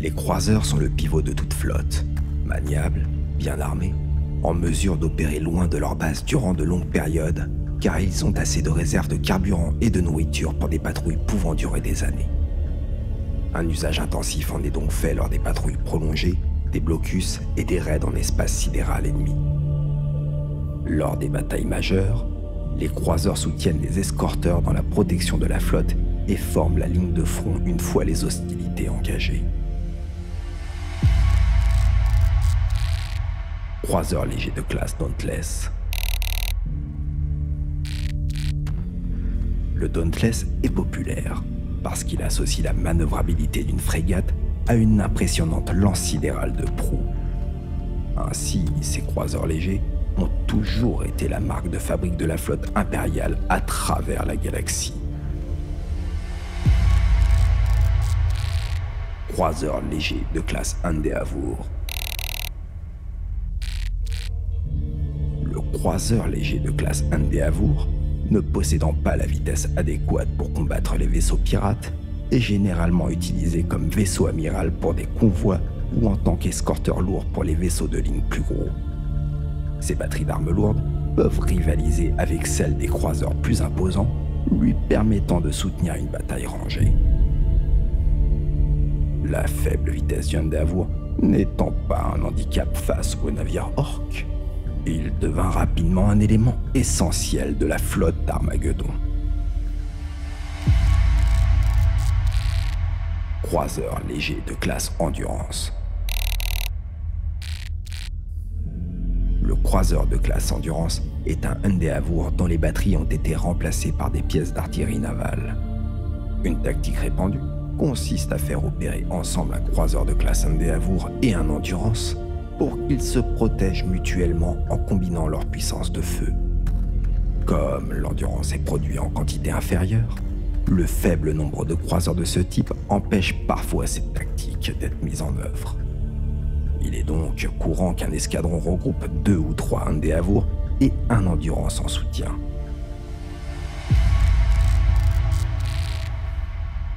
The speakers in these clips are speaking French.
Les croiseurs sont le pivot de toute flotte, maniables, bien armés, en mesure d'opérer loin de leur base durant de longues périodes, car ils ont assez de réserves de carburant et de nourriture pour des patrouilles pouvant durer des années. Un usage intensif en est donc fait lors des patrouilles prolongées, des blocus et des raids en espace sidéral ennemi. Lors des batailles majeures, les croiseurs soutiennent les escorteurs dans la protection de la flotte et forment la ligne de front une fois les hostilités engagées. Croiseur léger de classe Dauntless. Le Dauntless est populaire parce qu'il associe la manœuvrabilité d'une frégate à une impressionnante lance sidérale de proue. Ainsi, ces croiseurs légers ont toujours été la marque de fabrique de la flotte impériale à travers la galaxie. Croiseur léger de classe Endeavour. Le croiseur léger de classe Endeavour, ne possédant pas la vitesse adéquate pour combattre les vaisseaux pirates, est généralement utilisé comme vaisseau amiral pour des convois ou en tant qu'escorteur lourd pour les vaisseaux de ligne plus gros. Ces batteries d'armes lourdes peuvent rivaliser avec celles des croiseurs plus imposants, lui permettant de soutenir une bataille rangée. La faible vitesse d'Endeavour n'étant pas un handicap face aux navires orques, il devint rapidement un élément essentiel de la flotte d'Armageddon. Croiseur léger de classe Endurance. Le croiseur de classe Endurance est un Endeavour dont les batteries ont été remplacées par des pièces d'artillerie navale. Une tactique répandue consiste à faire opérer ensemble un croiseur de classe Endeavour et un Endurance pour qu'ils se protègent mutuellement en combinant leur puissance de feu. Comme l'Endurance est produit en quantité inférieure, le faible nombre de croiseurs de ce type empêche parfois cette tactique d'être mise en œuvre. Il est donc courant qu'un escadron regroupe 2 ou 3 Endeavour et un Endurance en soutien.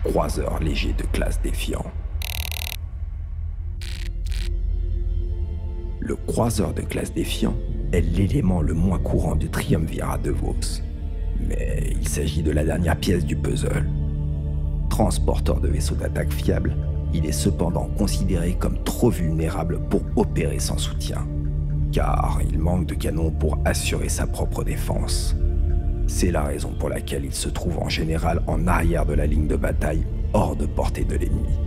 Croiseur léger de classe Défiant. Le croiseur de classe Défiant est l'élément le moins courant du triumvirat de Vos, mais il s'agit de la dernière pièce du puzzle. Transporteur de vaisseaux d'attaque fiable, il est cependant considéré comme trop vulnérable pour opérer sans soutien, car il manque de canons pour assurer sa propre défense. C'est la raison pour laquelle il se trouve en général en arrière de la ligne de bataille, hors de portée de l'ennemi.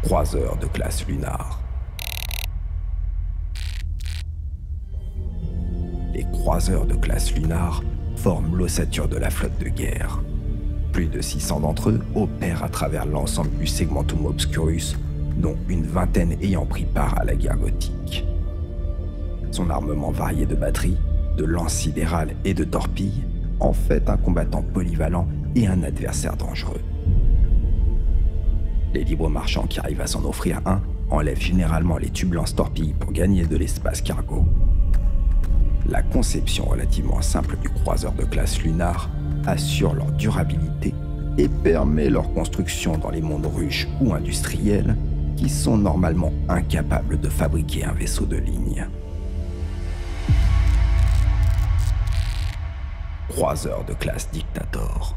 Croiseur de classe Lunar. Les croiseurs de classe Lunar forment l'ossature de la flotte de guerre. Plus de 600 d'entre eux opèrent à travers l'ensemble du Segmentum Obscurus, dont une vingtaine ayant pris part à la guerre gothique. Son armement varié de batteries, de lances sidérales et de torpilles en fait un combattant polyvalent et un adversaire dangereux. Les libres marchands qui arrivent à s'en offrir un enlèvent généralement les tubes lance-torpilles pour gagner de l'espace cargo. La conception relativement simple du croiseur de classe Lunar assure leur durabilité et permet leur construction dans les mondes ruches ou industriels qui sont normalement incapables de fabriquer un vaisseau de ligne. Croiseur de classe Dictator.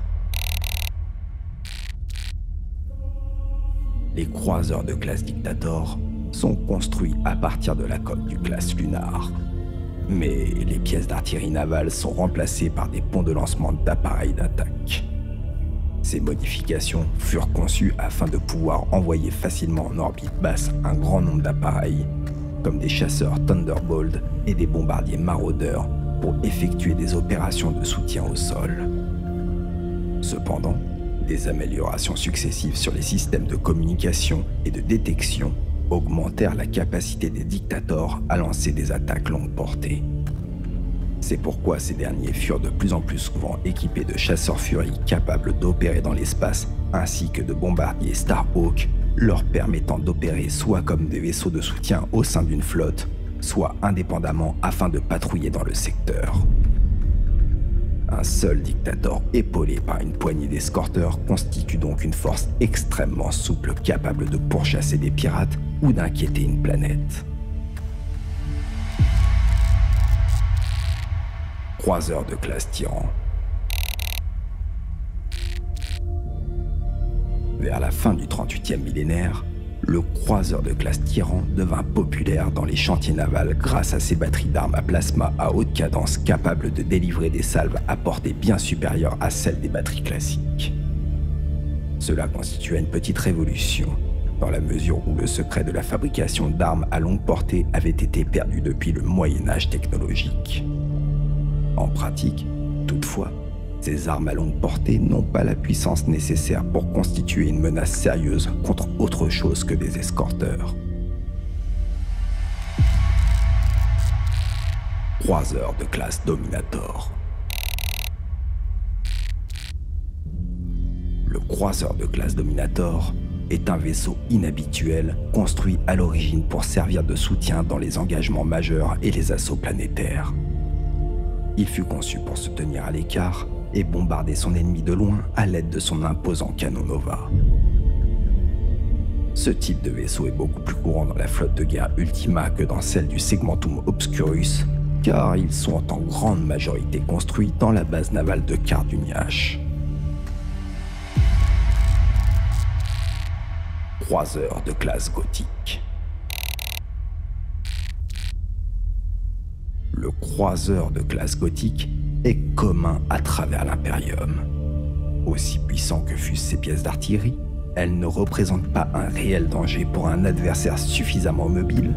Les croiseurs de classe Dictator sont construits à partir de la coque du classe Lunar. Mais les pièces d'artillerie navale sont remplacées par des ponts de lancement d'appareils d'attaque. Ces modifications furent conçues afin de pouvoir envoyer facilement en orbite basse un grand nombre d'appareils, comme des chasseurs Thunderbolt et des bombardiers maraudeurs, pour effectuer des opérations de soutien au sol. Cependant, des améliorations successives sur les systèmes de communication et de détection augmentèrent la capacité des Dictators à lancer des attaques longue portée. C'est pourquoi ces derniers furent de plus en plus souvent équipés de chasseurs Fury capables d'opérer dans l'espace ainsi que de bombardiers Starhawk, leur permettant d'opérer soit comme des vaisseaux de soutien au sein d'une flotte, soit indépendamment afin de patrouiller dans le secteur. Un seul dictateur épaulé par une poignée d'escorteurs constitue donc une force extrêmement souple capable de pourchasser des pirates ou d'inquiéter une planète. Croiseurs de classe tyran. Vers la fin du 38e millénaire, le croiseur de classe tyran devint populaire dans les chantiers navals grâce à ses batteries d'armes à plasma à haute cadence capables de délivrer des salves à portée bien supérieure à celle des batteries classiques. Cela constituait une petite révolution, dans la mesure où le secret de la fabrication d'armes à longue portée avait été perdu depuis le Moyen-Âge technologique. En pratique, toutefois, ces armes à longue portée n'ont pas la puissance nécessaire pour constituer une menace sérieuse contre autre chose que des escorteurs. Croiseurs de classe Dominator. Le croiseur de classe Dominator est un vaisseau inhabituel construit à l'origine pour servir de soutien dans les engagements majeurs et les assauts planétaires. Il fut conçu pour se tenir à l'écart et bombarder son ennemi de loin à l'aide de son imposant canon Nova. Ce type de vaisseau est beaucoup plus courant dans la flotte de guerre Ultima que dans celle du Segmentum Obscurus, car ils sont en grande majorité construits dans la base navale de Car'duniash. Croiseur de classe gothique. Le croiseur de classe gothique est commun à travers l'Imperium. Aussi puissant que fussent ces pièces d'artillerie, elles ne représentent pas un réel danger pour un adversaire suffisamment mobile,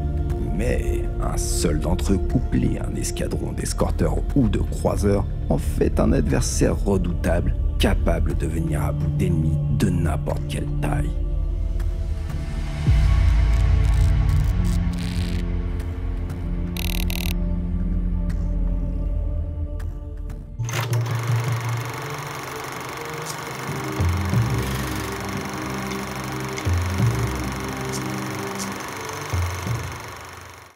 mais un seul d'entre eux couplé à un escadron d'escorteurs ou de croiseurs en fait un adversaire redoutable capable de venir à bout d'ennemis de n'importe quelle taille.